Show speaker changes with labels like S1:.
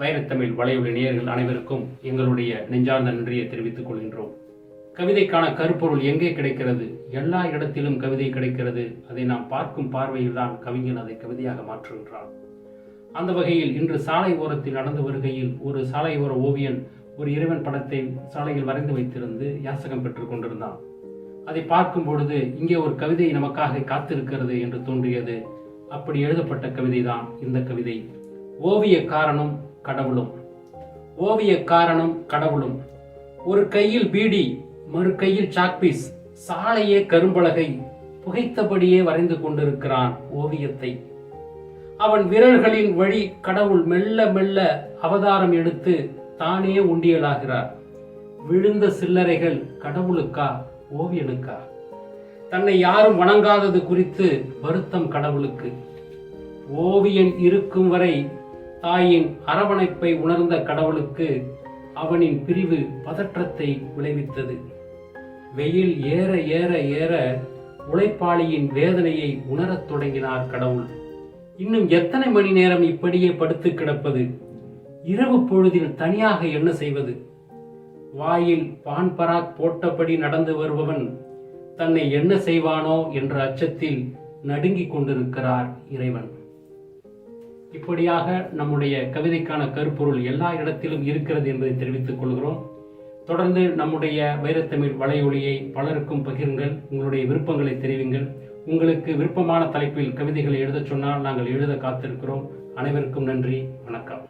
S1: வைரத்தமிழ் வலையொலி நேயர்கள் அனைவருக்கும் எங்களுடைய நெஞ்சார்ந்த நன்றியை தெரிவித்துக் கொள்கின்றோம். கவிதைக்கான கருப்பொருள் எங்கே கிடைக்கிறது? எல்லா இடத்திலும் கவிதை கிடைக்கிறது. அதை நாம் பார்க்கும் பார்வையில் தான் கவிஞன் அதை கவிதையாக மாற்றுகின்றான். அந்த வகையில் இன்று சாலை ஓரத்தில் நடந்து வருகையில் ஒரு சாலை ஓர ஓவியன் ஒரு இறைவன் படத்தை சாலையில் வரைந்து வைத்திருந்து யாசகம் பெற்றுக் கொண்டிருந்தான். அதை பார்க்கும் பொழுது இங்கே ஒரு கவிதை நமக்காக காத்திருக்கிறது என்று தோன்றியது. அப்படி எழுதப்பட்ட கவிதை தான் இந்த கவிதை. ஓவிய காரணம் கடவுளும். ஓவிய காரணம் கடவுளும். ஒரு கையில் பீடி, மறு கையில் சாக்பீஸ், சாலையே கரும்பலகை, புகைத்தபடியே வரைந்து கொண்டிருக்கிறான் ஓவியத்தை. அவன் விரல்களின் வழி கடவுள் மெல்ல மெல்ல அவதாரம் எடுத்து தானே உண்டியலாகிறார். விழுந்த சில்லறைகள் கடவுளுக்கா ஓவியனுக்கா? தன்னை யாரும் வணங்காதது குறித்து வருத்தம் கடவுளுக்கு. ஓவியன் இருக்கும் வரை தாயின் அரவணைப்பை உணர்ந்த கடவுளுக்கு அவனின் பிரிவு பதற்றத்தை விளைவித்தது. வெயில் ஏற ஏற ஏற உழைப்பாளியின் வேதனையை உணரத் தொடங்கினார் கடவுள். இன்னும் எத்தனை மணி நேரம் இப்படியே படுத்து கிடப்பது? இரவு பொழுதில் தனியாக என்ன செய்வது? வாயில் பான் பராக் போட்டபடி நடந்து வருபவன் தன்னை என்ன செய்வானோ என்ற அச்சத்தில் நடுங்கிக் கொண்டிருக்கிறார் இறைவன். இப்படியாக நம்முடைய கவிதைக்கான கருப்பொருள் எல்லா இடத்திலும் இருக்கிறது என்பதை தெரிவித்துக் கொள்கிறோம். தொடர்ந்து நம்முடைய வைரத்தமிழ் வலையொலியை பலருக்கும் பகிருங்கள். உங்களுடைய விருப்பங்களை தெரிவிங்கள். உங்களுக்கு விருப்பமான தலைப்பில் கவிதைகளை எழுதச் சொன்னால் நாங்கள் எழுத காத்திருக்கிறோம். அனைவருக்கும் நன்றி. வணக்கம்.